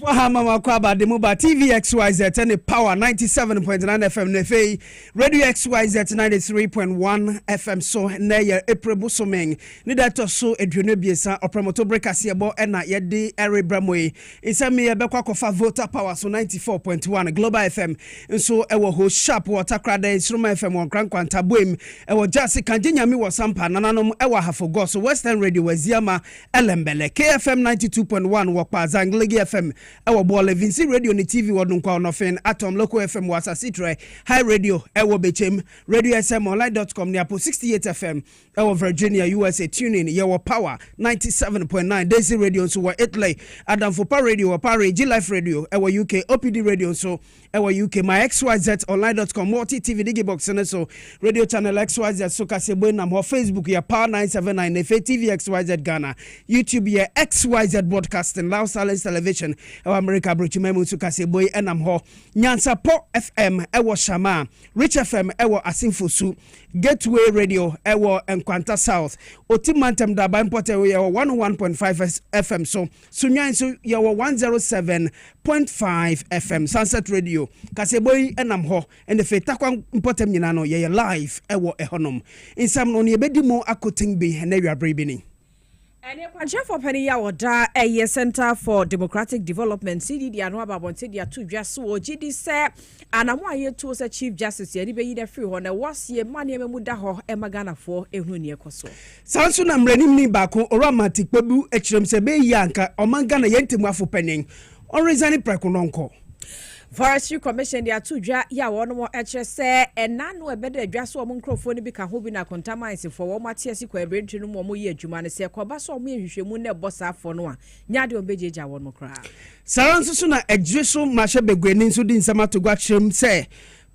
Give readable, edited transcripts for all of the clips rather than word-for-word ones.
Mama Kwaba de Muba TV XYZ and the Power 97.9 FM Nefe Radio XYZ 93.1 FM so near April Busoming Nida so Edrene Biesa or promoto break Kasiebo and na yedi Eri Bramwe Isami Ebekwa Kofa Voter Power so 94.1 Global FM and so ewo ho sharp water crowd instrument FM on Grand Quantabuim ewo Jasi Kanjinya mi wasampa nananom ewa hafogo so Western Radio Waziama Elembele KFM 92.1 wakpa Zanglegi FM ewo bole Vinci Radio ni TV wadun kwa onofen Atom Local FM wasa Citre High Radio ewo Bechem Radio SM online.com ni apo 68 FM ewo Virginia USA tuning yewo Power 97.9 Daisy Radio so wa Italy Adam Fopa Radio wa Pare G Life Radio ewo UK OPD Radio so ewo UK my XYZ online.com multi TV digibox and so radio channel XYZ so Kasiebo na mo Facebook ya Power 979 Nefe TV XYZ Ghana YouTube ya XYZ Broadcasting Loud Silence Television ewo America Brochimemu so Kasiebo enam ho Nyansa Po FM ewo Shama Rich FM ewo Asinfosu Gateway Radio ewo Enkwanta South Otimantem Daba Importe we 101.5 FM so Sunyan so yewo 107.5 FM Sunset Radio Kasiebo enam ho and the fetakwa Importem nyina no ye live ewo ehonom insam no ne bedi mo akoting bi na wiabrebini Ene kwaje for penny ya oda a Center for Democratic Development CDD anu ababonte dia to dwaso o gidi se anamo aye to se Chief Justice ye be yi da free ho na wasie mane memu da ho e magana fo ehunu ne ekoso sanso na mranim ni bako oramatic pebu ekirem se be yi anka omangana yentemu afo penin on resign prekononko Forestry Commission dia to dwa ya wono mo ekyese enano ebede adwaso o nkrofo ni bi ka ho bi na contaminants for wo mate si kwa ebrentu no mo ye adwuma ne se kwa ba so mo ehwehwemu na ebosa afo no a nyade obejeja wono kra saranso so na adweso mahye begwani nso di nsama to gwa kyerem se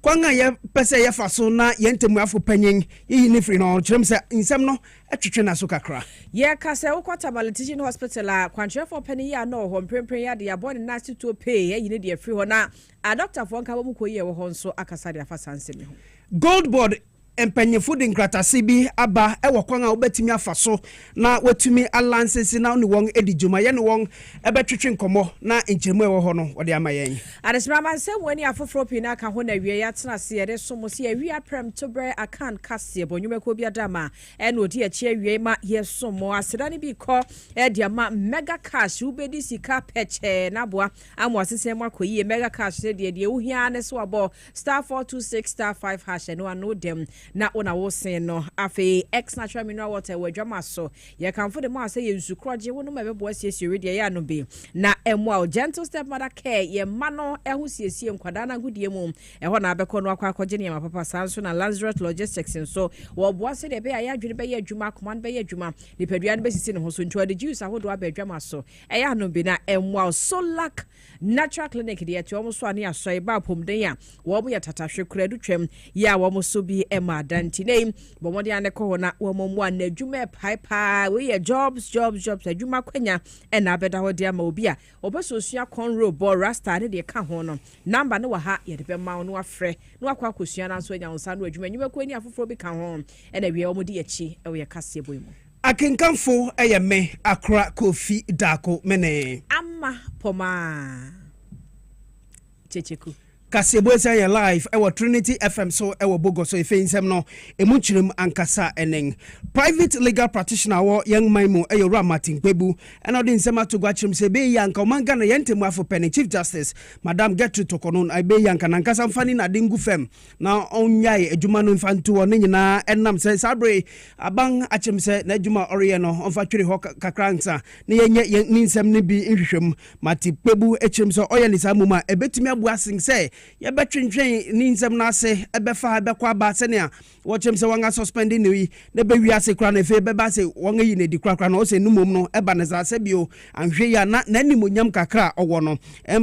kwanga ye pese ye faso na yentemu afo panyin yi ni free no kyerem se nsam no etwetwe na so kakra ye kase wo Tamale teaching hospital a kwanche for penny ya no ho mprempren ya de ya born na to pay yi ni de free ho na a doctor for nka bo koyi wo ho nso akasa de afa sanse me ho gold board empenyefu de nkratase bi aba ewo kwan a obetimi afaso na watumi alansesi na oni won edijuma ye ne won ebetwetwe nkomo na enchemu ewo ho no wode amayen adesrama se woni afoforo pi na ka ho na wie ya tena se yede somo se wie aprem to bre akan Kasiebo nyumeko bi adama ene odi a chi wie ma ye somo aseda ne bi ko e dia ma mega cash ubedi sika peche na boa amo asese ma koyi mega cash se de uhia ne so abo *426*5# no ano dem na ona wo sen no afi ex natural mineral water we dwama so ye kan for the ma say ye nzukroje wo no mabebo asiesie we de ya no be na emwa gentle step mother care ye ma no ehu siesie nkwada na gudie mu eho na abekọ no akwaje ne ma papa sanso na Lazarus Logistics so wo boa se de be ya adwene be ya adwuma command be ya adwuma de padua no be sisi ne ho so ntwa de juice ahodo abedwama so eya no be na emwa Solak Natural Clinic de to omo so ane aso ba pomden ya wo mo ya tatahwe kura dutwem ya wo mo so bi ema danti name bomodi ane ko na wo mo mu an adwuma paipa we ye jobs adwuma kwanya e na abeda ho dia ma obi a obesosua conro bo rasta ne de ka ho no number ne wa ha ye de be ma no afre no akwa akosua na so nya nsa no adwuma nyuma kwani afoforo bi ka ho e na wie wo mo de achi e we Kasiebo mu akenkanfo eye me akra kofi dako mene amma poma checheku Kasiebo say live ewo Trinity FM so ewo Bogo so ife nsem no emunchirem ankasa enen private legal practitioner wo young maimu eyo Martin Kwebu ena odi nsem atogwa chirem se be yanka omanga na yentemu afo pen Chief Justice Madam Gertrude Tokonon ai be yanka na nkasa mfani na dingu fem na onyai adwuma no mfantu wo ne nyina enam se sabre abang achim se na adwuma oriye no onfa twere ho kakransa ne yenye ni nsem ne bi nhwehwem Martin Kwebu echim so oye ni samuma ebetumi abu asing se ye betwentwen ni nsem na ase ebefa ebekwa ba se ne a wo chem se wanga suspending ni ne be wi ase kra na fe beba se wanga yi ne di kra na o se numom no eba ne za se bio anhwe ya na nanimonyam kakra owo no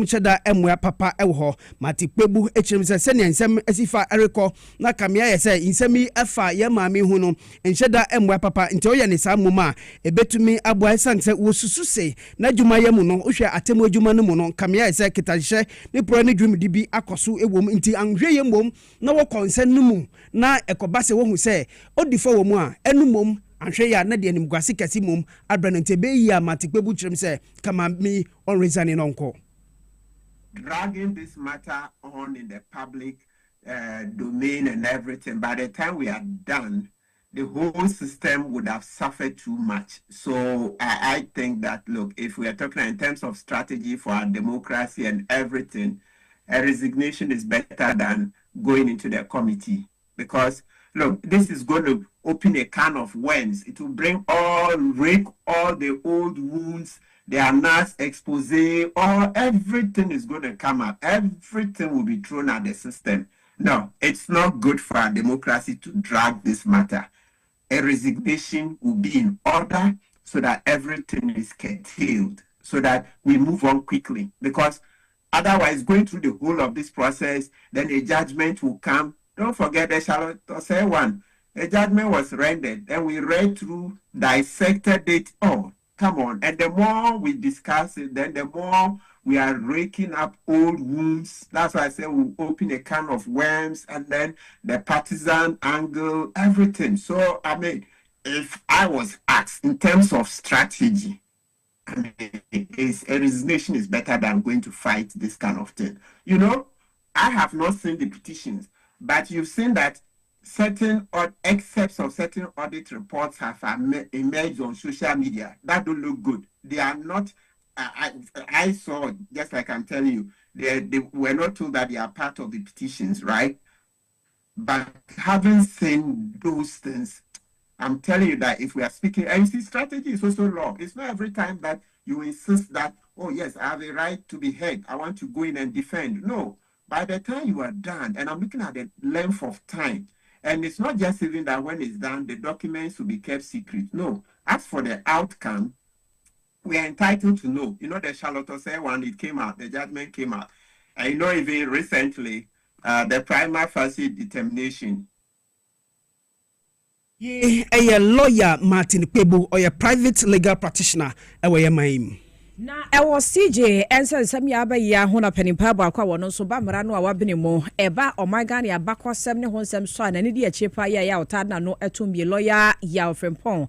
cheda emwa papa ewo ho Martin Kwebu echim se ne nsem asifa ereko na kamia ye se nsem yi afa ye maame hu no cheda emwa papa nti o ye ne sa moma ebetumi abo esan se wo susu se na dwuma ye mu no o hwe atemu adwuma no mu no kamia ye se kitahye ne pro ne dwumdi bi akoso ewom nti anhwe ye mbom na wo konsen no mu na ekobase wo hu se odifo wo mu a enumom anhwe ya na de animguase kase mom abranante be yi a Martin Kwebu kyerem se kama mi on resign no nko dragging this matter on in the public domain and everything, by the time we are done, the whole system would have suffered too much. So I think that, look, if we are talking in terms of strategy for our democracy and everything, a resignation is better than going into the committee. Because, look, this is going to open a can of worms. It will rake all the old wounds, the annals expose, everything is going to come up. Everything will be thrown at the system. No, it's not good for our democracy to drag this matter. A resignation will be in order so that everything is curtailed, so that we move on quickly. Because otherwise, going through the whole of this process, then a judgment will come. Don't forget the Charlotte say one. A judgment was rendered, and we read through, dissected it. Oh, come on. And the more we discuss it, then the more we are raking up old wounds. That's why I say we'll open a can of worms, and then the partisan angle, everything. So, I mean, if I was asked in terms of strategy, I mean, a resignation is better than going to fight this kind of thing. You know, I have not seen the petitions, but you've seen that certain excerpts of certain audit reports have emerged on social media that don't look good. They are not. I saw, just like I'm telling you, they were not told that they are part of the petitions, right? But having seen those things, I'm telling you that if we are speaking, and you see, strategy is also law. It's not every time that you insist that, oh yes, I have a right to be heard. I want to go in and defend. No, by the time you are done, and I'm looking at the length of time, and it's not just even that when it's done, the documents will be kept secret. No, as for the outcome, we are entitled to know. You know, the Charlotte say one, it came out, the judgment came out. And you know, even recently, the prima facie determination. A lawyer Martin Kasiebo or a private legal practitioner away my na ewo CJ ense nsem ya ba ya ho na panimpa ba kwa wono so ba mra no a wabene mo eba omagane abakosem ne ho nsem so na ne di achepa ya ota na no etumbie lawyer ya ofrempon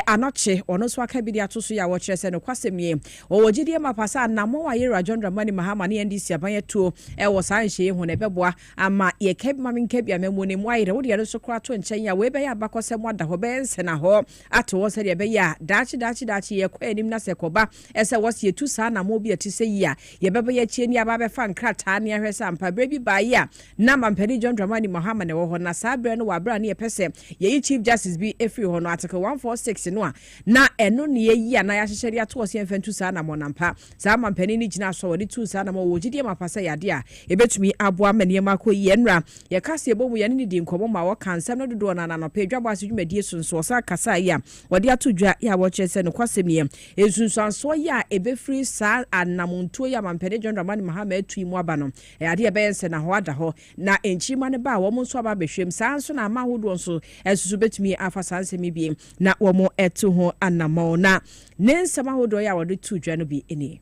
anoche ono so aka bi di atoso ya wo kire se no kwasem ye wo wogidie mapasa na mo wa yera John Dramani Mahama ne NDC aban yeto ewo san hye ho na beboa ama ye keb mami nkeb ya memu ne mo ayire wo de so kra to nchen ya we be ya abakosem wada ho be nse na ho ato wo se de be ya dachi ye kwa enim na se koba ese was ye tu sa na mo bi ati se ya ye bebe ye chie ni aba be fa nkrata ne ahwesa ampa brebi ba ya na mampani John Dramani Mahama ne wo ho na sa bre no wa bra ne ye pese ye chief justice bi efri ho no article 146 no a na eno ne ye yi na ya hyehyere ato wo se mfantu sa na mo nampa sa mampani ni gina so wo de tu sa na mo wo gidie mapasa ya de a ebetumi aboa mane mako ye nra ye Kasiebo mu ye ne di nkomo ma wo kansem no dodo na no pe dwabo ase dwumadie sunso sa kasa ya wo de ato dwa ya wo kire se no kwasem ye esunsuanso ya ebefri sa anamontuo ya mampede John Dramani Mahama atu mu aba no ade ebe nse na ho ada ho na enchima ne ba wo mo nso aba behwem sa nso na ama hodo nso esusu betumi afa sanse mi bi na wo mo etu ho anamo na nensama hodo ya wo de tu dwa no bi eni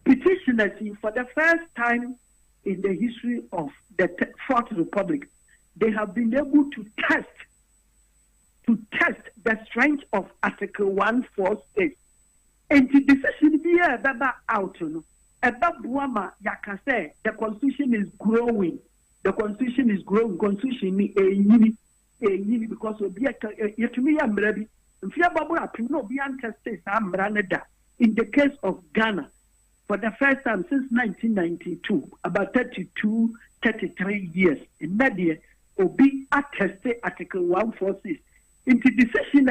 petitioners for the first time in the history of the Fourth Republic, they have been able to test the strength of Article 146. And the decision be out, about Buama Yakase, the constitution is growing. The constitution is growing. Constitution is because of Yetumi Amrebi. If you have no be untested, in the case of Ghana, for the first time since 1992, about 33 years, in media, Obi attested Article 146. In the decision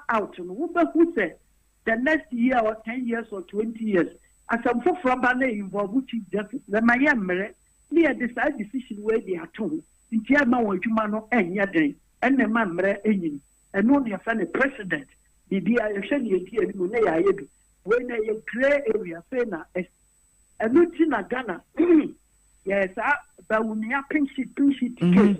out, who said, the next year or 10 years or 20 years, as I'm for Frabane involved with Chief Justice, the Miami, near decide decision where they are told, in Tiama or Jumano and Yadin, and the Mamre Engine, and only a funny precedent, the DIA, when a gray area, Fena, and Lutina Ghana, yes, but when you are pink sheet case,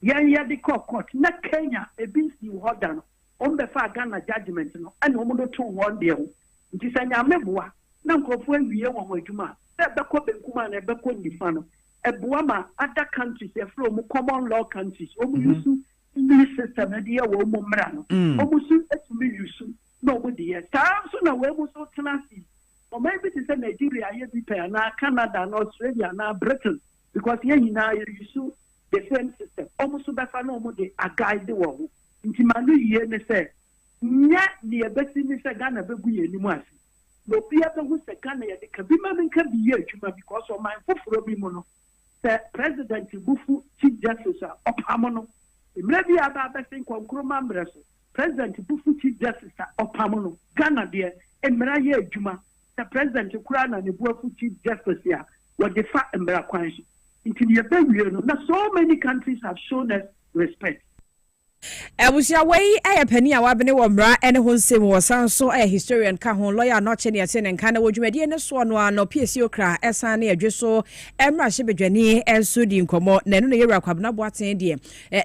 yeah, the court, not Kenya, a beast you hold down. On the far Ghana judgment, and no 2 1 deal. It is a memoir. Now, when we are one Juma, that the Copenhagen and Becon a Buama, other countries, a from common law countries, almost English system, a dear woman, almost as we use nobody. So now we will so tenacity, or maybe to say Nigeria, Canada, and Australia, and Britain, because here you use the same system. Almost so that a guide the world. Into Manu, you say, Yet the best in this Ghana, but we anymore. No, Pierre was a Ghana, the Kabiman can be here because of my Fofro President Bufu, Chief Justice of Hamono. Maybe about the thing called Kromambres, President Bufu, Chief Justice of Hamono, Ghana, dear, and Maraye Juma, the President of Krana and the Bufu Chief Justice here, what the fat and Maraquanshi. Into the Abel, now so many countries have shown us respect. Ebusia way a penny a wabene womra ene ho nsem wo san so a historian ka ho lawyer no che ne ase ne nka na wodwumadi ne so no no PSO kra esan na adwe so emra hye bedwani enso di nkomo na no yera kwabna boaten de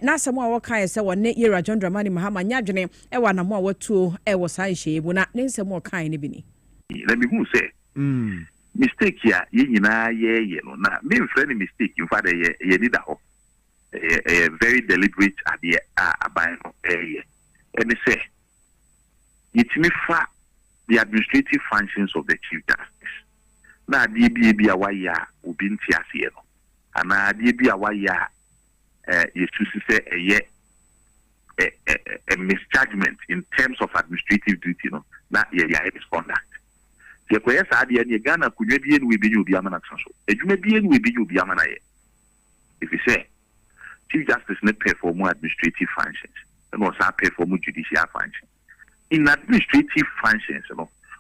na asem a wo kan se wonne yera John Dramani Mahama nyadwene e wa na mo a watu e wo san hye bu na ne nsem wo kan ne bi ni let me who say mistake ya ye nyina ye no na me mfre ni mistake in fact ye need that a very deliberate idea about area. And they say, it's me for the administrative functions of the Chief Justice. Now, DBA a waya ubin tiasieno. And now, DBA a waya is to say a misjudgment in terms of administrative duty. No, not its conduct. The question is, the Ghana could be in with you, Biamana. If you may be in with you, Biamana. If you say, Chief Justice not pay for more administrative functions and also pay for more judicial functions. In administrative functions,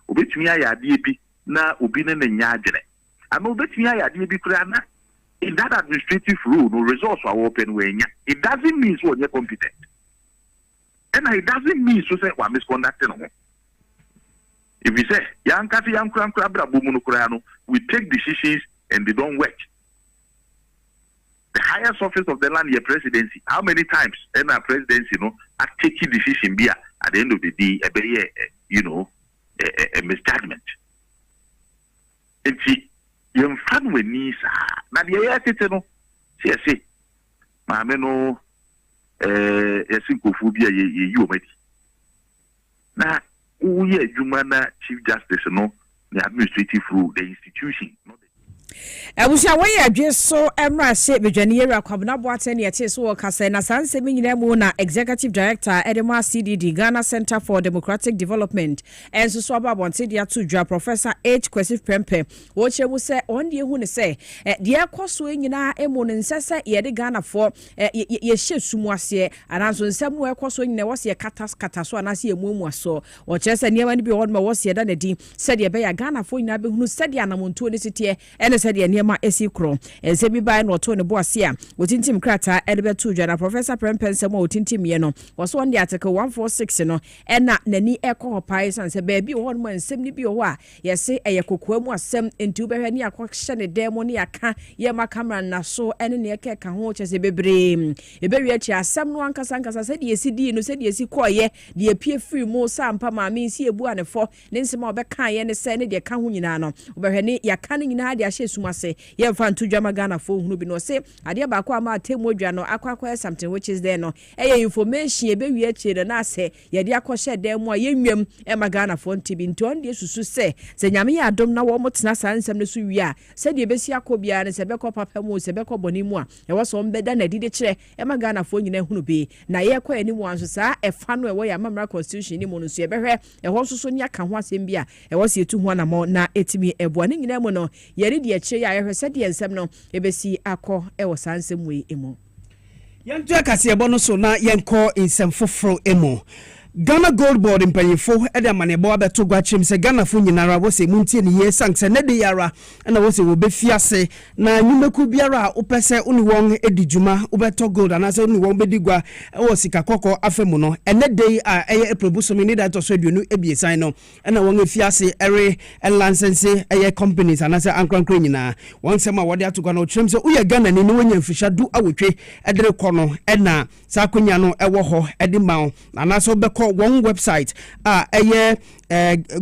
obetumi aya DB na obi ne nyadene. And obetumi aya DB krana. In that administrative rule, no results are open when it doesn't mean so you're competent. And it doesn't mean so say we misconducting. If you say young kati young krabra bumuno krano, we take decisions and they don't work. The highest office of the land, your presidency. How many times in our presidency, are taking decision be at the end of the day, a misjudgment. And see, you fun with Nisa. Now the air say, Mameno, syncophobia, you made. Now, Jumana Chief Justice, the administrative rule, the institution, not the Ebusia we adwe so emra hye bedwani yera kwabna boaten ye tie so wo kasa na sanse nyina mu na executive director Edema CDD Ghana Center for Democratic Development enso so ababonte dia to dwa Professor H Kwesif Prempe wo chemu se on de hu ne se de akoso nyina emu ne nsese ye de Ghana for ye hye sumu ase ananso nsem wo akoso nyina wo se kata so anase ye mu aso wo chese niema ni bi wo ma wo se da na di se de be ya Ghana for nyina be hunu se de anamonto ne sitie ene se de niema esi kro ense bi bai no to ne boase a wotintim krata edebetu dwana Professor Prempensem wotintim ye no woso on the article 146 no ena nani ekọ pai sanse ba bi wo no ensem ni bi wo a yese eyekokwa mu asem enti ubehwe ni akwahye ne demo ni aka ye ma camera na so ene ne ekeka ho chese bebre ebewi achi asem no ankasa se de esi di no se de esi koye de apie free mu sampa ma me nsi ebu anefo ne nsem obeka ye ne se ne de ka ho nyina no ubehwe ni yaka ne nyina de ahye sumase ye mfa ntu dwama Ghana fo hunu bi no se ade ba kwa ma atemu dwa no akwa something which is there no information ebewi achi na se ye de akohye demo a ye nwam e ma Ghana fo ntibi nton de susu se nyame ya adom na wo motena sansem ne so wi a se de besi akobia ne se beko papa mu se beko boni mu a e wo so mbeda na dide kire e ma Ghana fo nyina hunu bi na ye kwa ani mu anso sa e fa no e wo ya mamra constitution ni mu no so e behwe e ho so nya ka ho asem bi a e wo se etu ho na mo na etimi eboa ne nyina mu no ye de kire ya ye hwese de ensem no e besi akọ e wo sansem we emu yantu Kasiebo no so na yenko ensem foforo emu Ghana Gold Board impanyifo ede amanebo abeto gwachim se Ghana fo nyinara wo se muntie ne ye sanse ne de yara na wo se wo befiase na nyumeku biara opese uni won edijuma obeto gold anase uni won bedigwa wo sika kokko afemu no ene de a eye eprobuso mi ne da to so aduonu ebiesan no na won efiase ere license eye companies anase ankrankran nyina won sema wode atogwa no trim se uye Ghana ni wonya mfisha du awotwe edere kɔ no na sa konya no ewo ho edi mawo anase obekɔ kɔ wɔn website ɛyɛ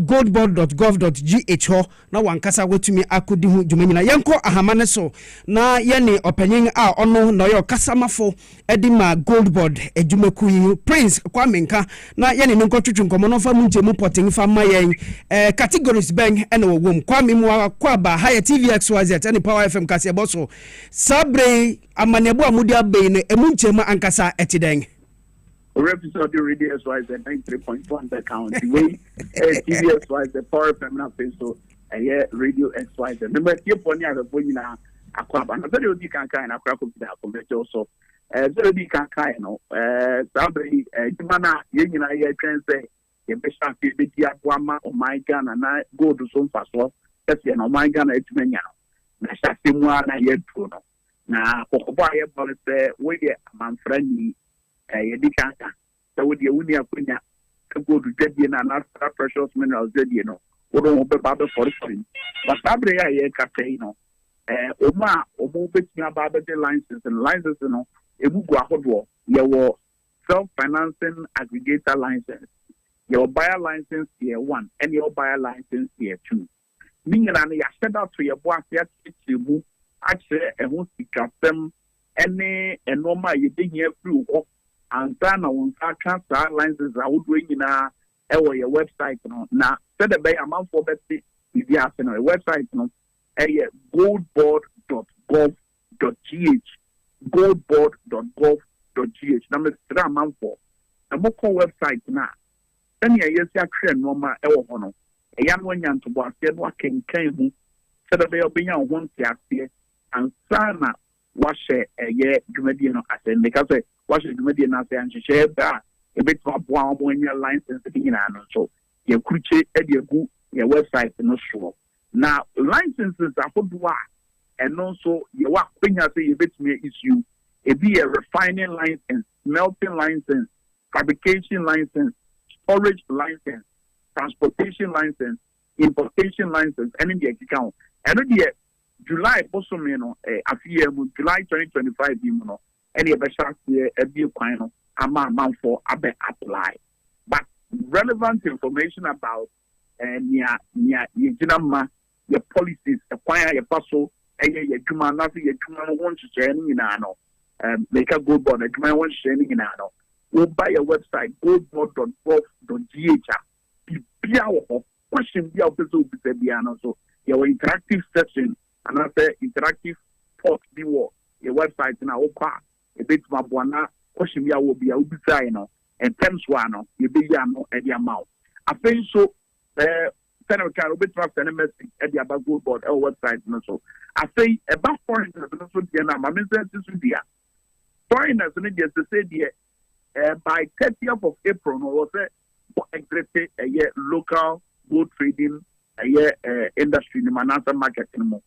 goldboard.gov.gh hɔ na wankasa watumi akɔdi ho dwuma nyina yɛnkɔ ahama ne so na yɛne ɔpanyin a ɔno na ɔyɛ ɔkasamafo ɛde ma goldboard adwumaku yi Prince Kwame Nka na yɛne no nkɔtwetwe nkɔmmɔ no fa mu nkyɛmu pɔten fa ma yɛn categories bɛn ɛna wɔwɔ mu Kwame mu akɔ aba ha yɛ TVXYZ ɛne Power FM Kasiebo so sabre amanebu amudi abɛyi no ɛmu nkyɛmu ankasa ɛte dɛn Represent the radio SYZ 93.1 the county way TV SYZ Power FM na so radio XYZ number tie for ni agbo nyina akwaba na very odi kan kan na akwa ko bi akomejo so very odi kan kan no sabre juma na ye nyina ye twen se ye be sha fi be dia bo ama o my Ghana na gold so mfa so ese na o my Ghana etumanya no na sha fi mu na ye tu no na kokobwa ye bole se we ye amanfrani yedi kanka so we dey uni akonya gold dwedie na precious minerals dwedie no we don't be baba forestry but sabre ya ye cafe no oma omo betima baba de licenses no ebugu ahodo ye wo self financing aggregator license your buyer license tier 1 and your buyer license tier 2 minga na ya sheda to ye bo afia timu ache ehun sikasem ene enoma ye de nya free wo anta na won cancer licenses awodo nyina ewo your website no na said the bay amount for beti the arsenal website no goldboard.gov.gh goldboard.gov.gh na me tra amount for na mo ko website na then ya yesi akre normal ewo ho no eya no nya ntobo ase no akenkan hu said the bay obenya ho ntiase ansa na wa share eye dwumadi no ase ne ka say wa share dwumadi na ase anhye ba ebetwa boa mo nya license bi nyina no so ye kuruche e de gu ye website no so na licenses afodoa eno so ye wa kwenya say ye betumi issue e be a refining license, smelting license, fabrication license, storage license, transportation license, importation license, and the account and the July bosome no afie mu July 2025 bi mu no and the special year e be kwan no amount for abe apply but relevant information about nia yejinama your policies acquire your paso your juma na your juma no want to share ni na no make a good board juma want to share ni na no go buy your website goldboard.gov.gh bia wo question bia opeso bi se bia no so your interactive section and after interactive port bi wo your website na wo kwa e bit ma boana question bia wo bia ubisa no and terms one no you be ya no e dia amount I think so Senator Carol bit of send a message at the about good board our website no so I say about foreigners no so dia na ma me say this dia foreigners no dia say dia by 30th of April no was a local gold trading industry in Manasa market no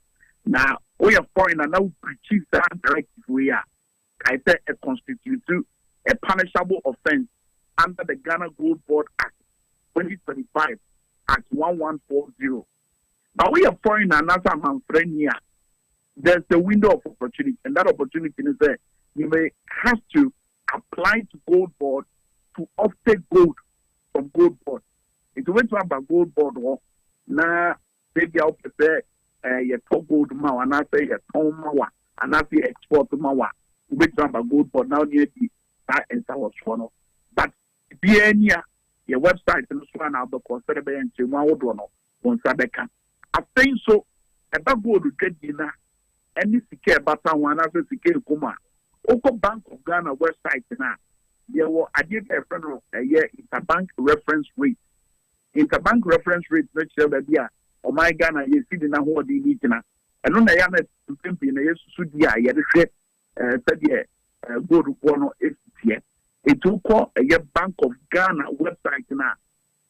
now we are foreigner now preach that directive we are I say a constitute a punishable offense under the Ghana Gold Board Act 2025 at 1140. But we are foreign and as a man friend here, there's a window of opportunity, and that opportunity is that you may have to apply to Gold Board to offtake gold from Gold Board. If you went to have a Gold Board, now maybe I'll prepare your top gold mawa, and I say your tom mawa, and I say export mawa. You went to have a Gold Board now near the and so on. But be any your website and so on out the consider and say one would no on Sabeka. I think so about go to get dinner any secure but one as a secure kuma. Oko Bank of Ghana website now. There were I did a friend of a year interbank reference rate. Interbank reference rate not sure that yeah or my Ghana you see the now what you need now. And on the other simply in a sudia yet said yeah go to one is here. It will call a Bank of Ghana website now.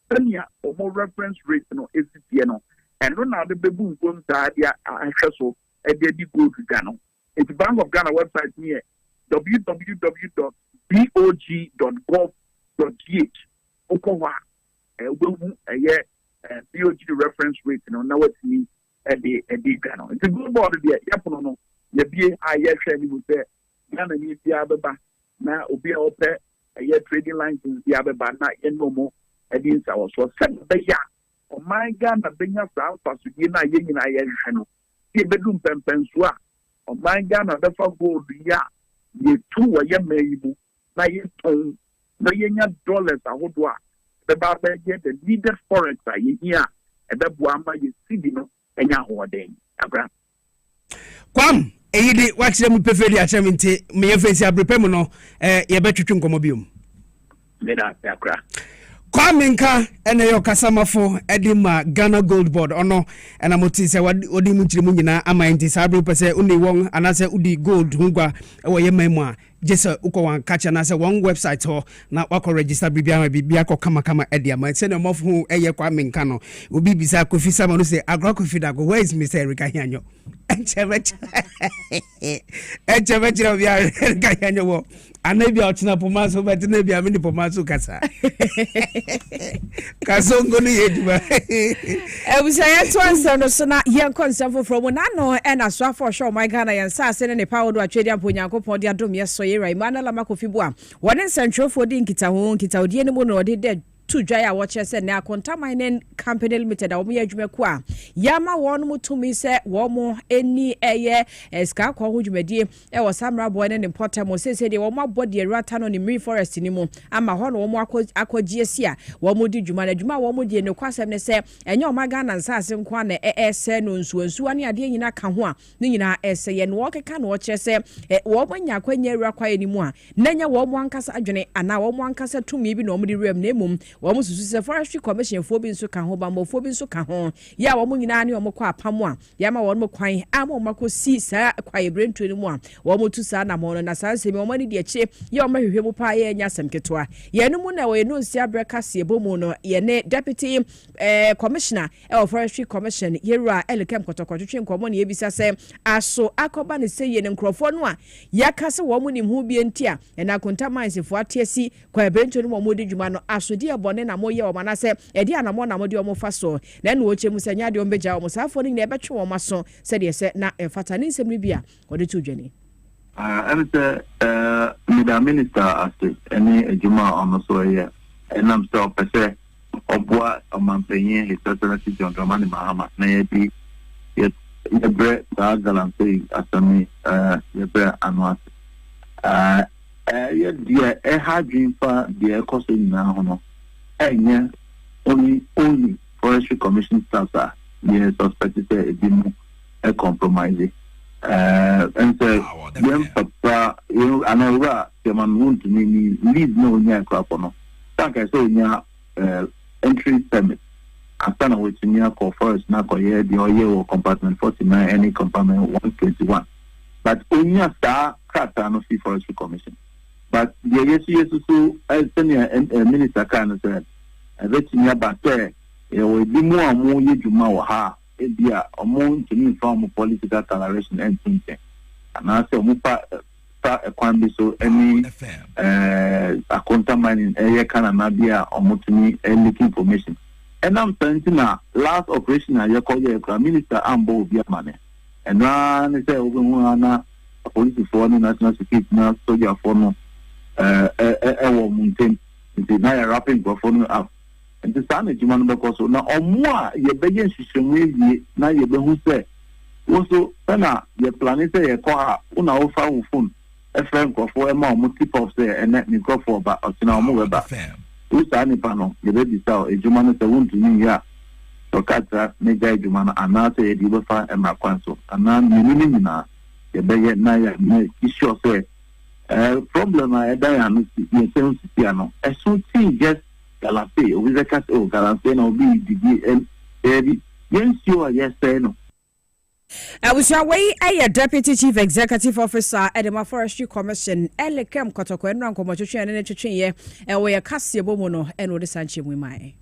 Then yeah, or more reference rate no is no. And now the baby boom that yeah, I so a daddy go to Ghana. It's Bank of Ghana website near www.bog.gov.gh. Okowa a BOG reference rate no now it's me a day Ghana. It's a good board there. Yapono no. You be I share with Ghana need the other na obi a ope a trading license the abeba no more against our so send the ya or my gun a benya sound for Sugina yin in I the bedroom pensua or my gun a befa gold ya ye 2 a year maybe na ye ton no yenya dollars a hodwa the baba get the needed forex a ye and the buama you see no enya hoden abra Kwam eyidi wakire mu pefeli acheminte me yefesi abrepem no ye betwetwe nkomobium me da akra Kwame nka ene yo kasamafo edima Ghana Gold Board ono ena moti se odi mu chiri mu nyina amanti sabro pese uni won anase udi gold hungwa wo ye mamu a jesa uko wan kacha na se one website ho na wako register bibia ko kama edia ma se no mofu eye Kwame nka no obi bisa Kofi Sama no se agro Kofi Dago where is Mr. Erika Hianyo enchebe obi Erika Hianyo wo anabi ochina pomaso but nabi amini pomaso kasa kasongo ni eduma busa ya twansa no so na yen konsefo from na no e na so afo show my Ghana yen sa se ne power do atwedi amponyankopon de adom ye so ye rai manala makofi bo a wone nsentwofo di nkita odie ne mu no de to Jaya watches and now contaminating company limited or me adwuma yama won mutumi se wo mo eni eye eska kwa hujumedi e wo samra boy ne important mo se de wo mo body rata no ni forest ni mu ama ho no wo mo akwagie sia wo mo di dwuma na dwuma wo mo di ne kwasem ne se enye o maga na nsase nkwa na ese no nsuansu ane ade nyina ka ho a ne nyina ese ye no keka no che se wo mo nya kwanya ewura kwaye ni mu a nanya wo mo ankasa adwene ana wo mo ankasa tumi bi no mo di rem na emum wo susu se Forestry Commission fo bi nso ka ho ba mo fo bi nso ka ho ya wo mo nyina ne wo mo kwa apamo a ya ma wo mo kwan ama mo si sa kwaye brentu ni mu a wo mo tu sa na mo no na sa se mi wo mo ni de eche ya wo mahwehwe mu pa ye nya semketoa ye no mu na wo ye no nsi abra Kasiebo mu no ye ne deputy commissioner of Forestry Commission yera Elekem kotokotwe nkomo ne yebisa se aso akoba ne se ye ne nkrofo no a ya kase wo mo ni hu bi enti a na contaminants fo atiasi kwaye brentu ni mo di dwuma no aso di ebone na mo ye o manase edi anamo na mo di o mo fa so na no oche mu sanya de o mbeja o mo safo ni na ebetwe o maso se de se na emfata ni nsem ni bia o de tu dwani I'm the minister ase any ejuma on so here and I'm so pese obwa omanpenye his excellency John Dramani Mahama na ye bre da galante asami ye bre anwa ye dia hadwin fa dia koso nyina ho no enye only Forestry Commission staff are suspected to be a compromise. And so, papa, I know that the man won't leave no near crop on. Thank I saw near entry permit. I stand with near call forest now for year the oil compartment 49, any compartment 121. But only a star cracker no see Forestry Commission. But the yes, so as senior minister kind of said, I bet you about there, it will be more and more you do more ha, it be a more to me from political toleration and thinking. And I say, Mupa, a quambi so any a contaminating area can be a motini and leaking information. And I'm saying now, last operation, I call you a minister and both be a money. And now they say, a police for national security now, soldier for no. Mountain the na rapping go for up and the sun is man because na omwa ye begin hwehwemu na ye be hu say also na ye plan say ye call ha una ofa wo phone e friend go for e ma o tip off say and ni go for ba o tina omo we ba we sa ni pa no ye be di sa ejuma no say won to ni ya to katra ne ga ejuma na ana say di be fa e ma kwanso ana ni na ye be ye na ya me issue say problem I don't see piano. As soon as just Galape, or with a cat or Galape, or be the yes, you are yes, no. I was away a deputy chief executive officer at the Forestry Commission, Elekem Kotoko and Ranko Machuchi and Electrician, and we are Kasiebo Mono and Odi Sanchi Wimai.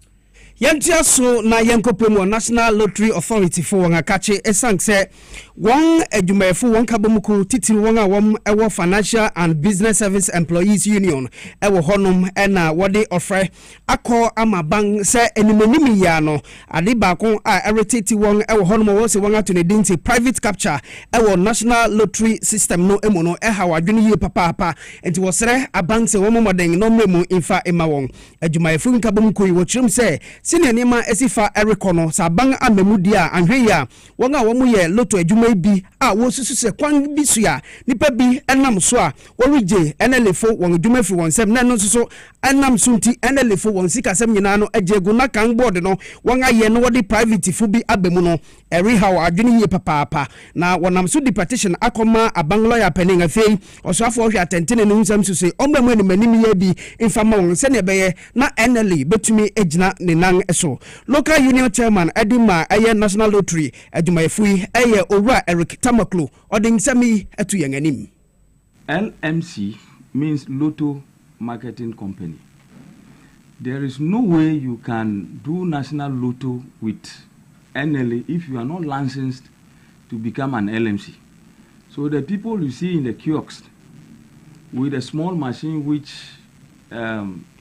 Yantia so na yankopemu National Lottery Authority for wanga kache esang se wong edwumayefo won kabomuku titiri won a wom ewo Financial and Business Service Employees Union ewo honom ena wode ofre akọ amabang se enimeni ya no ade baako a eretati won ewo honom wo se won ato ne dinti private capture ewo National Lottery System no emu no eha wadwene ye papa enti wo sere abang se won moden no memu infa ema won edwumayefo nkabomuku wo chirum se sine nima esifa erekono sabang amemudi a anhwe ya won a womu ye Lotto adwuma bi a wo susu se kwan bi so a nipa bi enam so a wo reje enelefo won adwuma fi won sem na no so enam so nti enelefo won sika sem nyina no ejegu na kan board no won aye no wodi private fu bi abemu no eri how adwene ye papa na wonam so di petition akoma abang lawyer pening afei osafo hwe atentene no nsam so se ombamu ni manim ye bi infama won se ne beye na enele betumi ejina ne nan so local union chairman Edima eye National Lottery adwumayefo eye Owura Eric Tamaklo odin sami etu yanganim. LMC means Lotto Marketing Company. There is no way you can do National Lotto with NLA if you are not licensed to become an LMC. So the people you see in the kiosks with a small machine which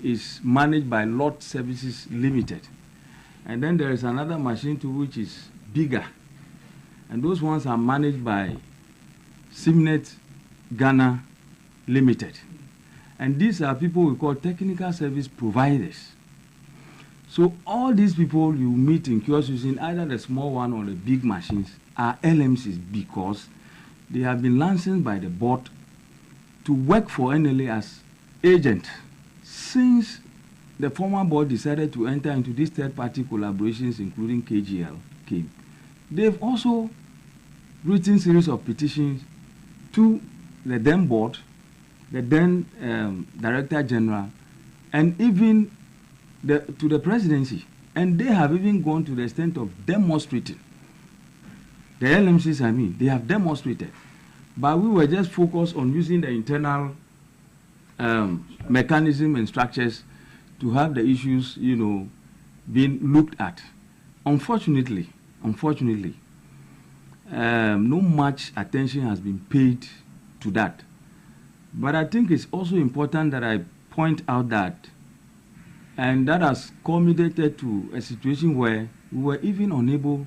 is managed by Lot Services Limited. And then there is another machine too which is bigger. And those ones are managed by Simnet Ghana Limited. And these are people we call technical service providers. So all these people you meet in kiosks using either the small one or the big machines are LMCs because they have been licensed by the board to work for NLA as agent. Since the former board decided to enter into these third-party collaborations, including KGL, came, they've also written series of petitions to the then board, the then Director General, and even to the presidency. And they have even gone to the extent of demonstrating. The LMCs, I mean, they have demonstrated. But we were just focused on using the internal mechanism and structures to have the issues, being looked at. Unfortunately, no much attention has been paid to that. But I think it's also important that I point out that, and that has culminated to a situation where we were even unable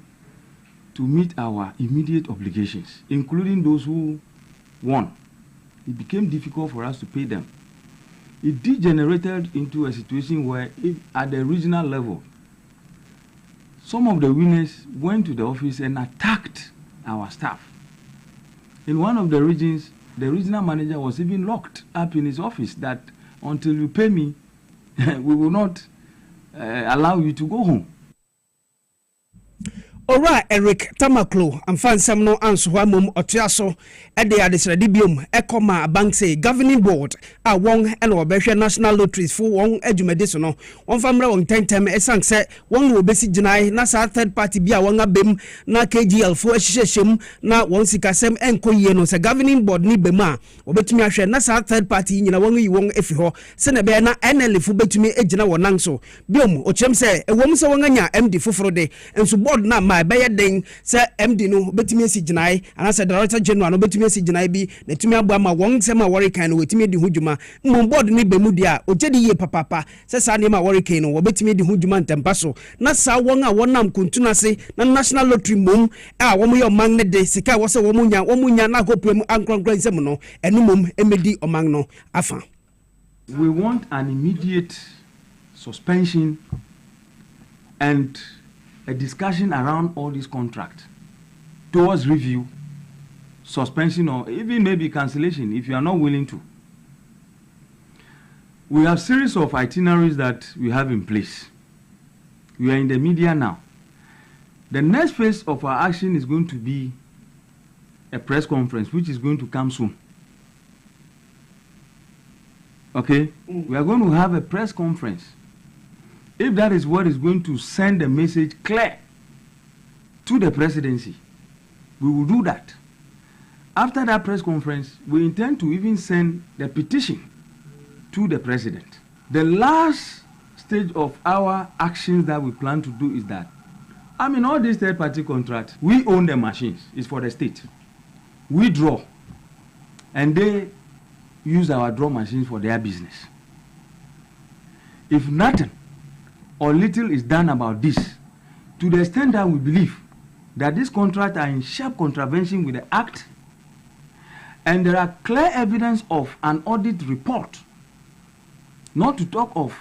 to meet our immediate obligations, including those who won. It became difficult for us to pay them. It degenerated into a situation where, at the regional level, some of the winners went to the office and attacked our staff. In one of the regions, the regional manager was even locked up in his office that until you pay me, we will not allow you to go home. Ora Eric Tamaklo amfansam no ansoa mom otuaso ede adesrade biom ekoma bank say governing board a won ena obehwe National Lotteries for won adwumade so no won famra won tentem esan se won no obesi ginai na sa third party bia won abem na KGL for ahyehyem na won sikasem enkoyie no se governing board ni bema obetumi ahwe na sa third party nyina won yi won efi ho se na be na NL fu betumi egina wonan so biom ochrem se ewom se won anya MD foforo de enso board na ma beye den se MD no betumi esi ginai ana se Director General no betumi esi ginai bi na tumi abo ma won se ma worry kan no wetumi di hudwuma mo board ni bemu dia ojedi ye papa se sa ne ma worry kan no wobetumi di hudwuma ntempa so na sa won a wonam kuntuna se na National Lottery mom a wo mo ye omang ne de sika wo se wo munya na kopem ankronkron nsem no enu mom emedi omang no afa. We want an immediate suspension and a discussion around all these contracts towards review, suspension, or even maybe cancellation if you are not willing to. We have series of itineraries that we have in place. We are in the media now. The next phase of our action is going to be a press conference, which is going to come soon. Okay? We are going to have a press conference. If that is what is going to send a message clear to the presidency, we will do that. After that press conference, we intend to even send the petition to the president. The last stage of our actions that we plan to do is that, I mean, all these third-party contracts, we own the machines. It's for the state. We draw, and they use our draw machines for their business. If nothing or little is done about this, to the extent that we believe that these contracts are in sharp contravention with the Act, and there are clear evidence of an audit report, not to talk of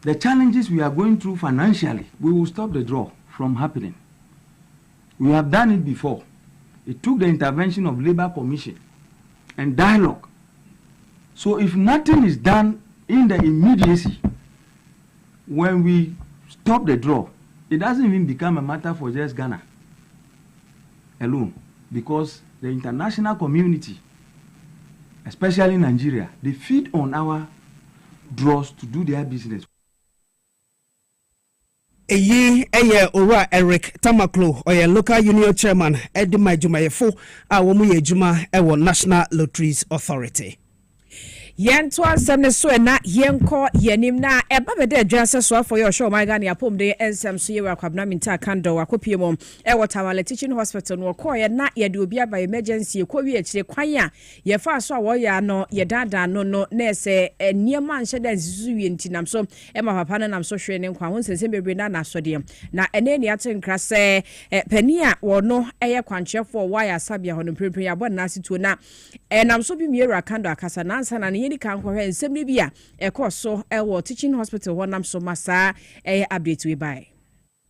the challenges we are going through financially, we will stop the draw from happening. We have done it before. It took the intervention of Labour Commission and dialogue. So if nothing is done in the immediacy, when we stop the draw, it doesn't even become a matter for just Ghana alone, because the international community, especially Nigeria, they feed on our draws to do their business. Ora Eric Tamaklo, or local union chairman, Edima Jumayefo, Awomu Juma, National Lotteries Authority. Yen to ansem so na yen ko yenim na eba be de adwase so for your show my Ghana apom de ensem so ye wakwabna minta kando wakopie mom e Tamale teaching hospital no ko ye na ye de obi aba emergency ko wi akire kwan a ye fa so a wo ya no ye dada no na se niema nche da nsisu wi ntinam so e ma papa na nam so hwe ne nkwa ho nsensem bebre na so de na ene ne atenkra se pani a wo no eye kwanchefo wa ya sabia ho no prepare ya bo na situo na nam so bi miera kando akasa na ansa na ne kan ko hwe nsem ni bia e ko so e wo teaching hospital wonam so masa e update we by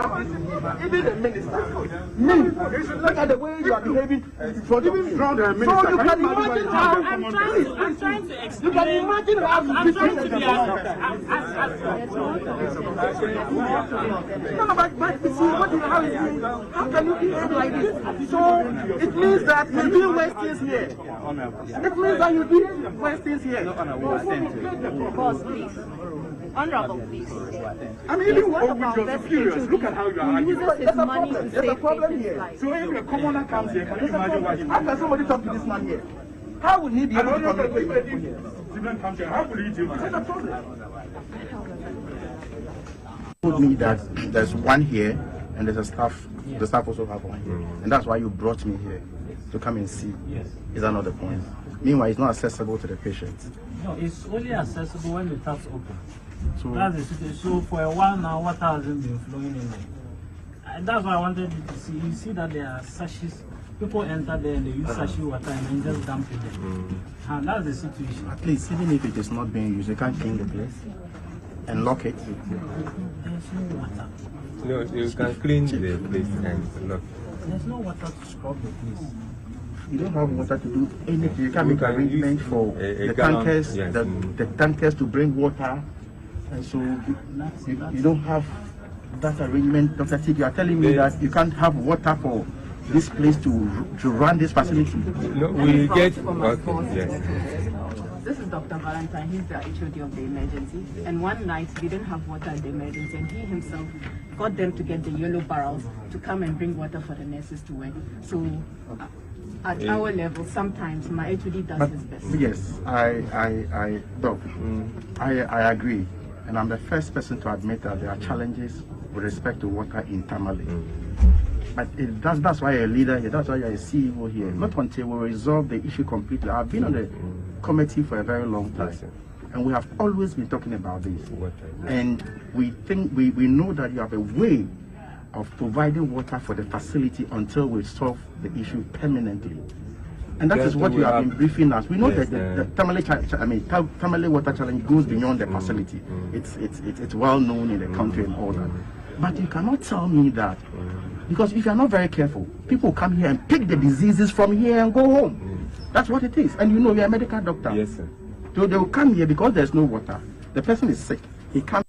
even the minister, you should look at the way you are behaving in front of me. So you can imagine how I'm trying to explain. You can imagine how I'm trying to be no, but you see what you have is how can you behave like this? So it means that you're doing worse things here. It means that you're doing worse things here. Boss, please. Honorable, please. I mean, even what you're superiors, look at how you are arguing. There's a problem here. So if a commoner comes here, can you imagine what how can somebody talk to this man here? How will he be able to communicate with people here? Civilian comes here, how will he deal with it? That's the problem. Told me that there's one here and there's a staff. The staff also have one here, and that's why you brought me here to come and see. Yes. Is that not the point? Meanwhile, it's not accessible to the patient. No, it's only accessible when the taps open. So that's the situation. So for a while now, water hasn't been flowing in there. And that's why I wanted you to see. You see that there are sachets. People enter there and they use sachet water and then just dump it there. And that's the situation. At least, even if it is not being used, you can't clean the place and lock it. There's no water. No, you can clean the place and lock. There's no water to scrub the place. You don't have water to do anything. You can't make arrangement for the tankers, yes. the tankers to bring water, and so you don't have that arrangement. Dr. T, you are telling me that you can't have water for this place to run this facility. No, we get okay. Yes. This is Dr. Valentine. He's the HOD of the emergency. And one night we didn't have water in the emergency, and he himself got them to get the yellow barrels to come and bring water for the nurses to work. So at our level, sometimes my HOD does his best. Yes, Doc, I agree. And I'm the first person to admit that there are challenges with respect to water in Tamale. But that's why you're a leader here, that's why you're a CEO here. Not until we resolve the issue completely. I've been on the committee for a very long time. And we have always been talking about this. And we think, we know that you have a way of providing water for the facility until we solve the issue permanently. And that is what you have been briefing us. We know that the Tamale water challenge goes beyond the facility. It's well known in the country and all that. But you cannot tell me that, because if you are not very careful, people come here and pick the diseases from here and go home. That's what it is. And you know, you're a medical doctor. Yes, sir. So they will come here because there's no water. The person is sick. He can't.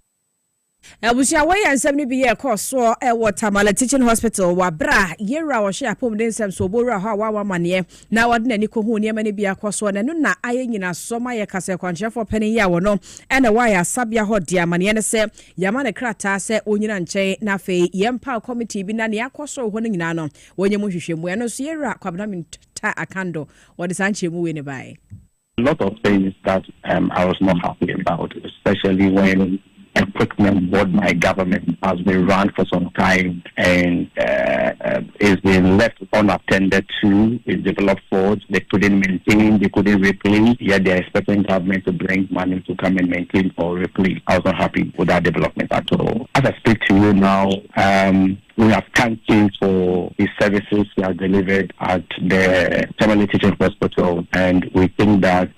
Abusia way ansem ni biye course so e Tamale teaching hospital wa bra yera wo hye apom den sem so bowura ho wa mane na wode nani ko hu ne mane bia koso na no na aye nyina so ma ye kase kwanchefo pani ya wo no e na wa ya sabia ho dia mane ne se yama ne krata se onyina nche na fe yempa committee bi na ne akoso ho no nyina no wonye mu hwehwemu no so yera kwabna minta akando wode sanche mu we ne bai. A lot of things that I was not happy about, especially when equipment bought by government has been run for some time and it's been left unattended to. It's developed faults. They couldn't maintain, they couldn't replace, yet they're expecting government to bring money to come and maintain or replace. I was not happy with that development at all. As I speak to you now, we have campaigns for the services we have delivered at the Tamale Teaching Hospital, and we think that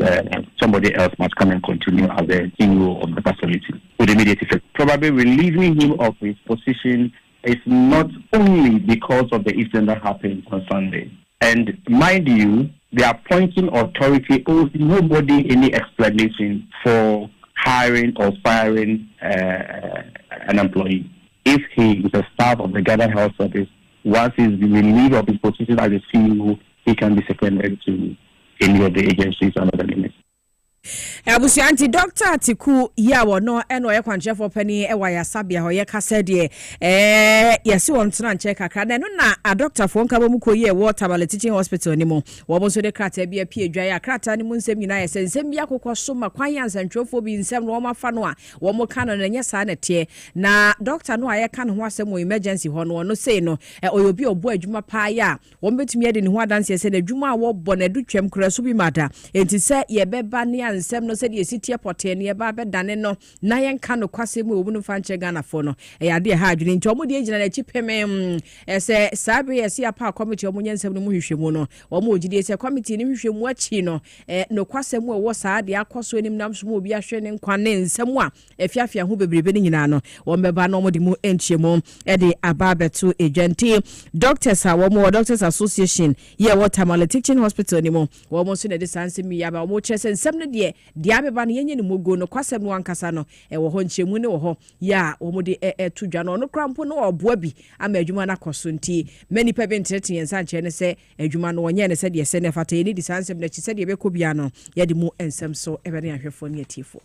somebody else must come and continue as the CEO of the facility with immediate effect. Probably relieving him of his position is not only because of the incident that happened on Sunday. And mind you, the appointing authority owes nobody any explanation for hiring or firing an employee. If he is a staff of the Ghana Health Service, once he's relieved of his position as a CEO, he can be seconded to any of the agencies under the limits. Abusianti Dr. Atiku yawo no eno ye kwanchefo pani ewa ya sabia ho ye kase de yesi won tena nche kakra na no na doctor fo nka bomu koye wo Tamale Teaching Hospital ni mo wo bo so de krata bia pie dwa ya krata ni mu nsem nyina ye sensem bia kokosho ma kwan ya nsantwofo bi nsem no ma fa no a wo mo ka no na nya sa na tie na doctor no aye ka no ho asem emergency ho no say no oyobi obo adwuma pa ya wo betumi ade ni ho adanse se na adwuma wo bo na du twem kra so bi mada enti se ye beba ne nsem no said yesitie pote ne ba bedane no na yenka no kwase mu obu no fanche Ghana fo no ade ha adwene nti omo de agina na chi peme se sabe yesi apa committee omo nyensem no mu hwehwemu no omo ogide se committee ne hwehwemu achi no no kwase mu wo saa de akoso enim nam so mu obi ahwe ne nkwa ne nsem a afiafia ho bebrebe ne nyina no wo mbeba no omo de mu enchiemu de ababeto agenti doctors a wo Doctors Association ye wo Tamale Teaching Hospital ni mo wo mo so ne de sanse mi ya ba wo chese nsem no de diabeba no yenye ni mogo no kwasem no ankasa no wo ho nchemu ne wo ho ya wo mo de tudwa no krampo no oboa bi ama adwuma na koso nti many people interest yensa nche ne se adwuma no wonye ne se de se ne fata ye ni disansem na chi se de bekɔ bia no ye de mu ensem so ebe ne ahwefo ne atifo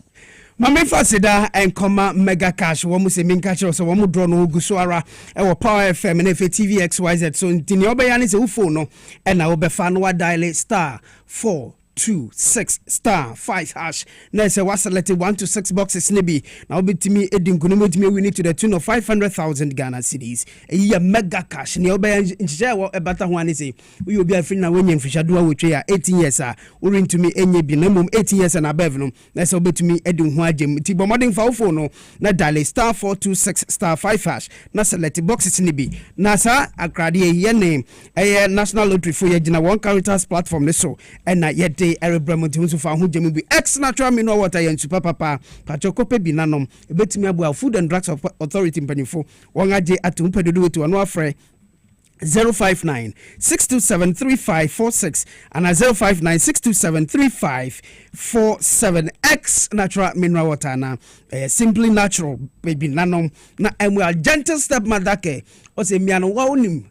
Mame fasida enkoma mega cash wo mu se minka chiro so wo mu draw no guso ara e wo Power FM na fe TV XYZ so ntini obeya ne se wo phone no e na wo befa no wa dial *426*5# na say was selected 1 to 6 boxes nibi na obetimi edin kunomotimi we need to the tune of 500,000 Ghana cedis a mega cash ne obeya nje wo ebata ho ani say we obi afri na wenye mfishado awotwe ya 18 years a uri ntumi enye bi na mom 18 years na above no na say obetumi edin ho agem ti bomodin fa phone no na dial *426*5# na select boxes nibi na sa akrade ye name national lottery for ye gina one characters platform ne so na ye Erebramonti nso fa ho gemu bi ex natural mineral water yan super papa pachokope bi nanom ebetimi abu Food and Drugs Authority mpanifo won age atum pedodo wetu ono afre 059-627-3546 and 059-627-3547 ex natural mineral water na simply natural baby nanom na we are gentle step madake o se miano wa onim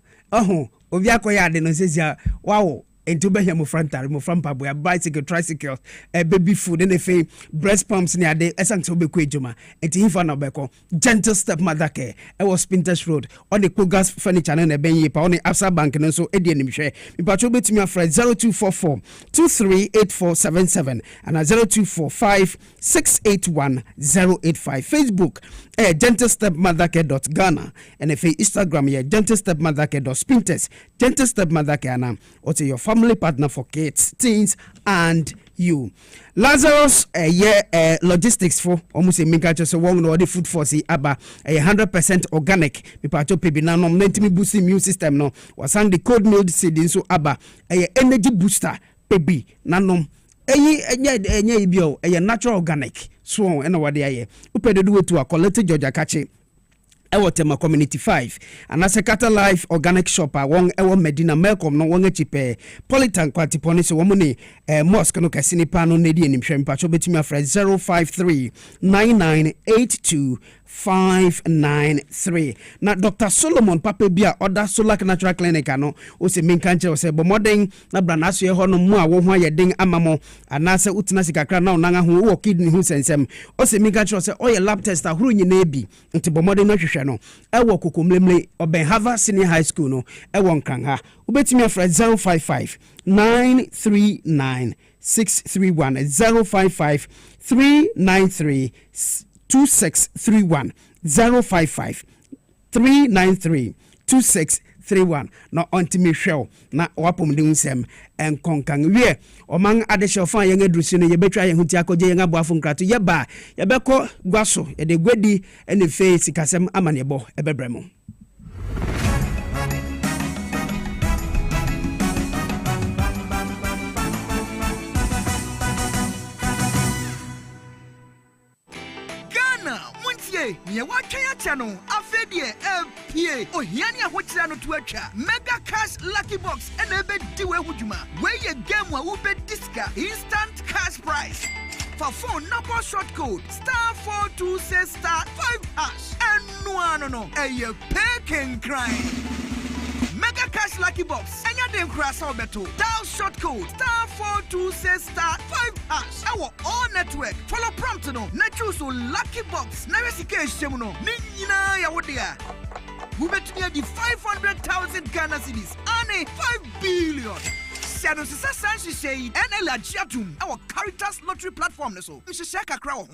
obi akoya de no sezia wow into behia mo frantare mo frampa boy bicycle tricycle baby food and if breast pumps near the essence of bekwejuma enti hifa na beko gentle step mother care e was Pinterest Road on the Kogas furniture na benye pa on the Absa Bank no so edi anim hwe mi patro betumi afra 0244 238477 and 0245681085 Facebook gentlestepmothercare.ghana and if Instagram gentlestepmothercare.pinterest gentlestepmothercare na or your family partner for kids, teens and you. Lazarus logistics for almost a minka so one no the food for see aba 100% organic mi pacho pebi na no mentimi boost immune system no wasan the cold milled seed so aba energy booster pebi na no enye bio natural organic so na wade aye upedo do to a collect Georgia kache ewo tema community 5 and as a Kata Life organic shopper won ewo Medina Malcolm no won chipe Politan kwati poni so womuni mosque no kasini pano nedi enim hwem pacho betimi afra 0539982 na Dr. Solomon Papa Bia Oda Solak Natural Clinic ano o se minkanche o se bomoden na brana so ye ho no mu a wo ho ayeden amamo anase utina sikakra na onanga ho wo kidney hu sensem o se minkanche o se o ye lab test ahuru nyina ebi nti bomoden na hwehwe no ewo kokomlemle Obenhava Senior High School no ewo nkanha ubetimi afra 055-939-631 055-393 2631 055 393 2631 na ontimi hwew na wapom de nsem enkonkan wie oman adehofan yen adrusi no yebetwa yen huti akoje yen aboafo nkrato yeba yebekọ gwaso yede gwadi ene fe sikasem amanebo ebebremo. Ye watch ya channel afedie FPA ohiani ahochira no to atwa mega cash lucky box and ebe diwe hujuma where ye game wa ube diska instant cash prize for phone number short code *426*5# and no a pay cry Mega Cash Lucky Box. Enya dem krasa obeto. Dial short code *426*5#. Our all network. Follow prompt no. Na choose Lucky Box. Na resike ehwem no. Ni nyina ya wodia. Who bet me the 500,000 Ghana cedis. Ane 5 billion. Shadow Sisa Sanshi say NL Ajiatum. Our Caritas lottery platform no so. Mr. Shaka Crow.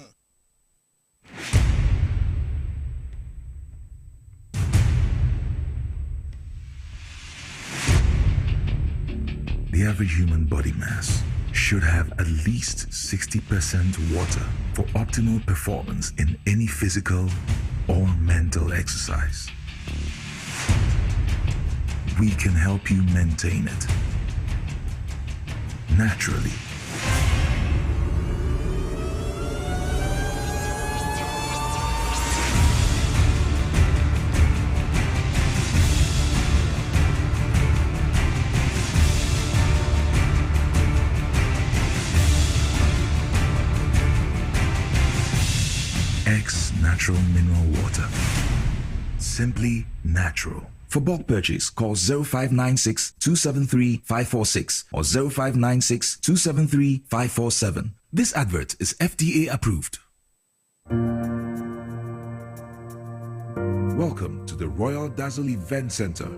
The average human body mass should have at least 60% water for optimal performance in any physical or mental exercise. We can help you maintain it naturally. Natural mineral water. Simply natural. For bulk purchase, call 0596 273 546 or 0596 273 547. This advert is FDA approved. Welcome to the Royal Dazzle Event Center.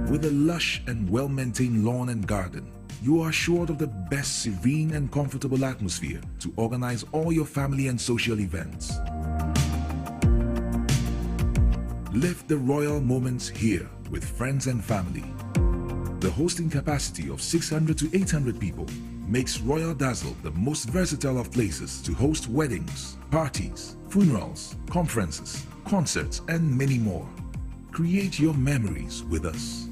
With a lush and well-maintained lawn and garden, you are assured of the best serene and comfortable atmosphere to organize all your family and social events. Live the royal moments here with friends and family. The hosting capacity of 600 to 800 people makes Royal Dazzle the most versatile of places to host weddings, parties, funerals, conferences, concerts, and many more. Create your memories with us.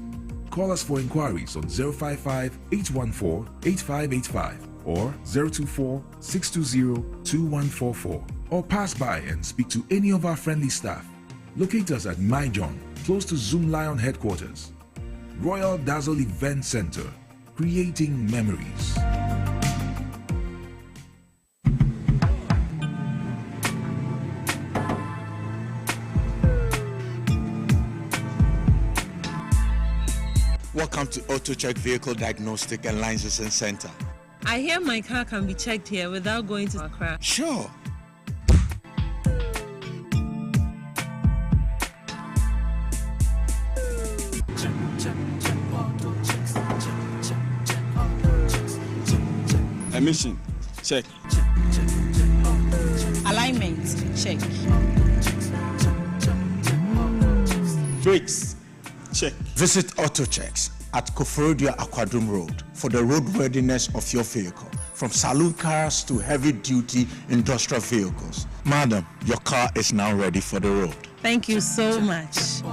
Call us for inquiries on 055-814-8585 or 024-620-2144 or pass by and speak to any of our friendly staff. Locate us at My John, close to Zoom Lion headquarters. Royal Dazzle Event Center, creating memories. Welcome to Auto Check Vehicle Diagnostic and Licensing Center. I hear my car can be checked here without going to Accra. Sure. Emission, check. Alignment, check. Brakes, check. Visit Auto Checks at Koforodia Aquadrum Road for the roadworthiness of your vehicle, from saloon cars to heavy-duty industrial vehicles. Madam, your car is now ready for the road. Thank you so much.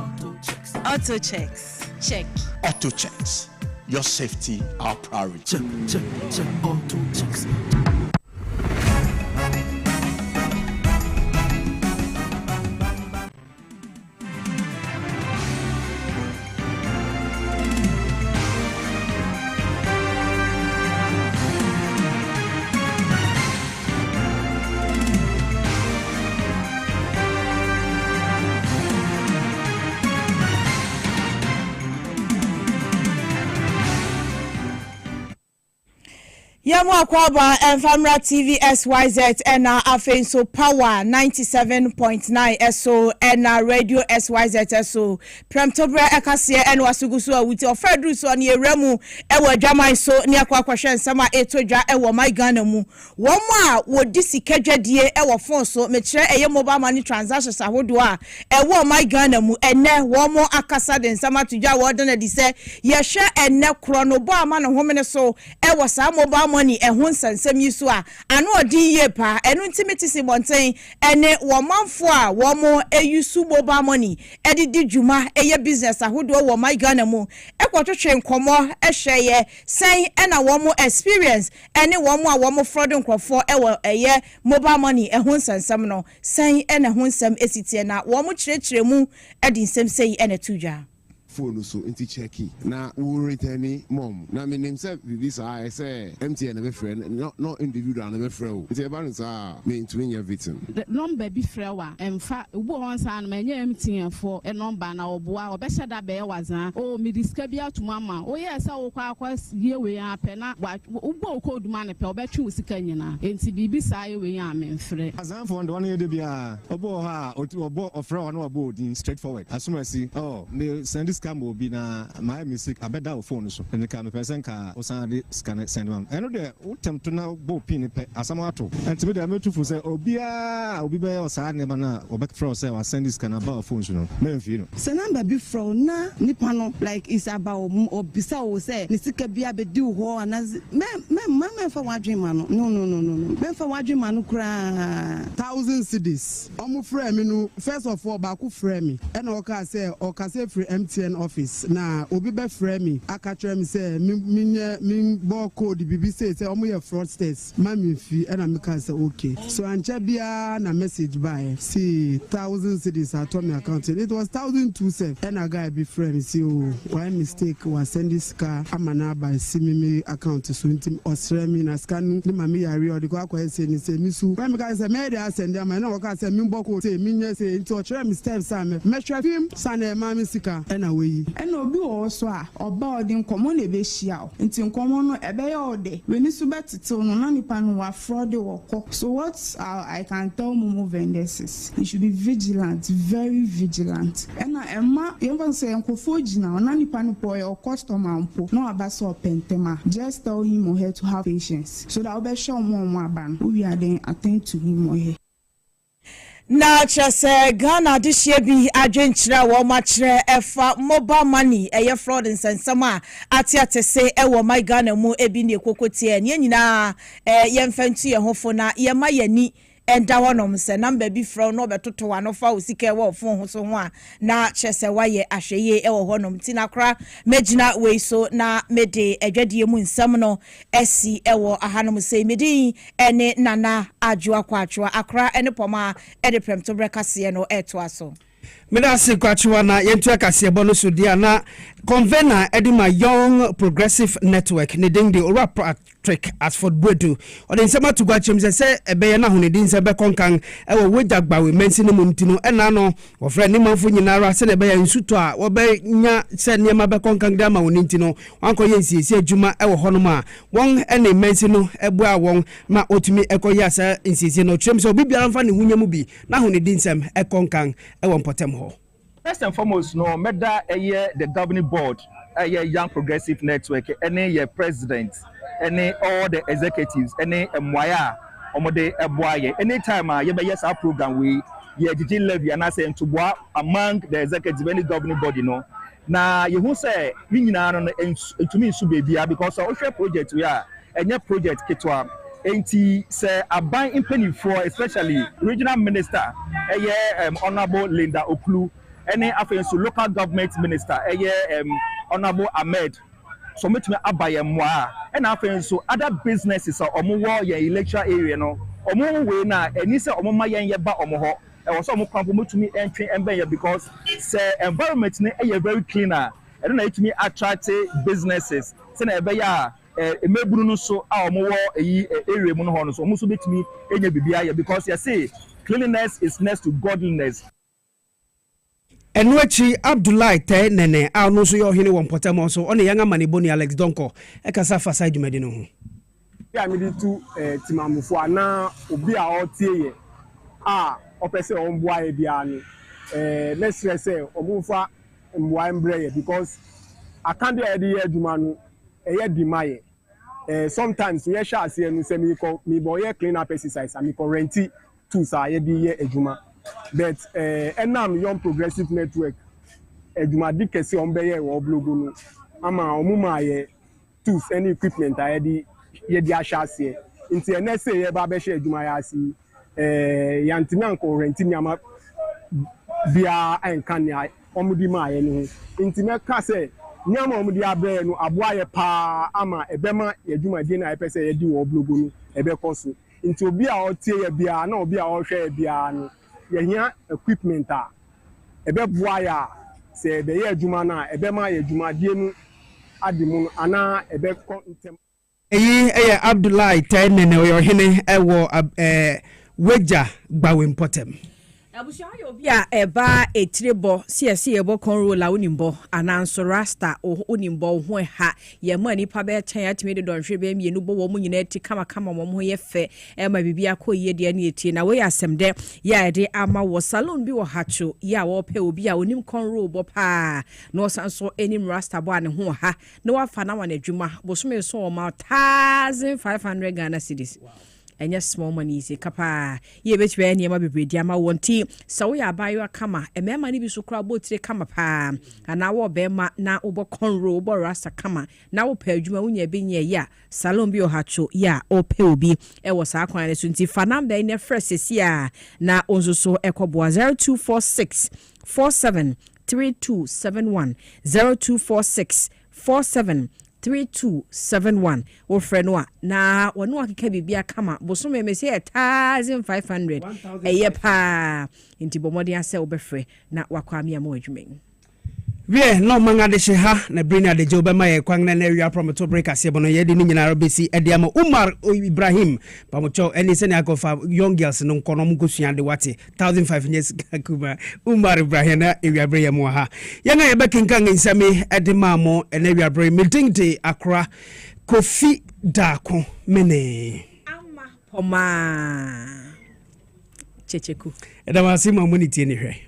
Auto Checks, check. Auto Checks, your safety, our priority. Check, Auto Checks. Yamu Akwaba and Famra TV SYZ and Afen so Power 97.9 SO and Radio SYZ SO Premtobra Ekasia and Wasugusu with your Fredrus on your Remu Ewa Jamai so near Quaquashan Sama Etoja Ewa my Ganamu. One more would disi Keja die Ewa phone so metre a mobile money transactions Ahodua Ewa my Ganamu and ne one more Akasa than Sama Tuja Warden Dise Yesha and ne Chronoba man of woman so Ewa Sam mobile money and one sansem you so ano odi ye pa enu intimate si bonten ene wo manfo a wo mo eyusu mobile money edi di djuma eye business ahodo wo my Ghana mu ekotwetwe nkomo ehweye sen ena wo mo experience ene wo mo a wo mo fraud nkrofo ewo eye mobile money ehun sansem no sen ena hun sam esitie na wo mo kyerɛkyerɛ mu edi nsem sei ena tudwa phone so inti checky na we return mom na me name say this I say MTN be friend not individual na be friend it's about me to win your victim the number be friend wa emfa wo won san me nya MTN for a number na oboa obehye da be wazan o me disca bia to mama o yes wo kwa ye we ape na wo code man pe obetwe usika nyina enti bibi sai we ya me mfre azan for the one ye de bia obo ha obo ofre one obo din straightforward asumasi oh me send this will be na my music a better phone so and the kind of person ka osande scan send one and the utem to now bo pin asamato and to be the to say obia obi be osande na obek from say wa send this kind about phone so no me feel no say number be from na nipa no like is about obisa o say ni sika bia be di ho ana me fa wadwen ma no no me fa wadwen ma no kra 1000 cedis omo frame me no first of all ba ku frame me and o ka say free MTN office na obi be frame me aka try me say me bo code bibi say omo ye fraudsters mami fi and am ka say okay so ancha bia na message by see 1000 cedis at my account it was 1027 and a guy be frame see oh why mistake was send this car amana by see me account so intim osre me na scan ni mami yari o de kwa say ni say mi su when me guys say me dey send am na o ka say me bo code say me nya say into try me steps am me try film san mami sika and away and obi also oba odi nkomo na be hia nti nkomo no ebe ya ode weni su betete no na nipa no wa fraud woko so what I can tell mumu vendors is you should be vigilant, very vigilant and emma even say nkofo gina na nipa no po your customer mpo no abaso pentema just tell him or her to have patience so that obe show mo aban we are then attend to him or her na chese Ghana this year be adwenkyerɛ wɔ makyerɛ ɛfa mobile money ɛyɛ fraud nsensama ate say ɛwɔ my Ghana mu ebi ne kokotie ne nyinaa yɛmfa ntu yɛ hofo na yɛma yɛni enda wonom se number bi from no betoto wa no fa osika wo fon ho so ho a na chese waye ahweye e wo honom tinakra megina we so na mede adwadie mu nsam no esi e wo ahanom se medi ene nana adwoa kwatwa akra ene poma e de prem to brekase no eto aso Medasi kwatwa na yentu Kasiebo no so dia na convener edima Young Progressive Network ne ding de ora Patrick Asford Bwedu ode nsema to gwachem se ebeye na honedi nse be konkan ewo wejagba we mensi ne mumtino ena no wo frɛ ne manfo nyinara se ne be nsuto a wo be nya se ne ma be konkan de ma woni ntino wanko ye nsiesie adwuma ewo hono ma won ene mensi no ebu a won ma otumi ekoye asa nsiesie no twem se obi biara mfa ne hunya mu bi na honedi nsem ekonkan ewo potem ho. First and foremost, no matter the governing board, Young Progressive Network, any your president, any all the executives, any mwaya, omode eboye. Anytime you be yes our program we DJ levy and I say to boa among the executives, any governing body, no. Now you who say we na no to me should be because our project we are any project kitwa. Enti say aban impeni for especially regional minister honorable Linda Oklu any affairs to local government minister honorable Ahmed so me abaye mwa and affairs to other businesses or omo your electoral area no omo we na eni say omo mayen ye ba omo ho e wo so omo kwampo mutumi entwe embe because say environment ne very cleaner and na it me attract businesses say na ebe ya emeburu no so a omo wo area mu no ho no so omo so betimi enya bibia ya because you say cleanliness is next to godliness. Enwechi Abdullahi te nene a no so yo hene won potamo so one yanga maniboni Alex Donko e kasa fa side medino ho. ya me di tu timamufo ana obi a otie opese omboa e bia no let's say omufa mboa mbreye because akande e di adwuma no eye di maye sometimes we shall see no say me boy clean up exercise and me renti tools are ye di adwuma but enam young progressive network adwuma di kese ombeye wo blogu no ama omuma ye tools any equipment are ye di ashase nti ene say ye ba be share adwuma ya asi yantimi anko renti mi ama bia enkania omudi ma ye no nti me ka say nyama omudi abre no aboa ye pa ama ebema yadwuma di na epese ye di wo blogu no ebe koso nti obi a otie ye bia na obi a ohwe ye bia no ye hia equipment a ebe boa ya se ebe ye adwuma na ebema ye adwuma die no adimu ana ebe ko ntem eyi Abdullahi Tainene oyohene ewo weja gbawe important abusia obi a eba etirebo siese yebo conrola unimbo ananso rasta unimbo ho ha ye ma nipa be chan atime de donhwe be mienu bo wo mu nyina ti kama wo ho ye fe ma bibia koye de na etie na we asem ya de ama wo salon bi wo hacho ya wo pe obi a onim conro bo pa na osanso enim rasta bo ane ho ha na wafa na wan adwuma bosome so ma 1500 Ghana cedis. And yes, small money is a capa. Ye bet you any ma be diama wonti. So we are buy your kama. A man money be so crowd boat to kama pa. And now bema na obo conro bo rasta kama. Now pe juma unya be ya. Salon bio hacho ya o pe obi. E was a kwan sunti fanam be ne fresh ya. Na onzo so ekobo 0246 47 3271 0246 47 3271 wo freno na wonu akeka bibia kama bosome me say 1500 eye pa inti bomodi ase obefre na wakwami am adwumen we no manga de ha na brina de jobe maye kwangna na area promoto break Kasiebo no yedi ni nyina robesi ediama Umar Ibrahim pamocho eni se na akofa young girls no nkono mkosua de wate 1500 years kuma Umar Ibrahim na area bre mu ha yana ye bekinkan nsame edema mo na area bre meeting de Accra Kofi Dako mene ama poma checheku edama sima muniti ni hwe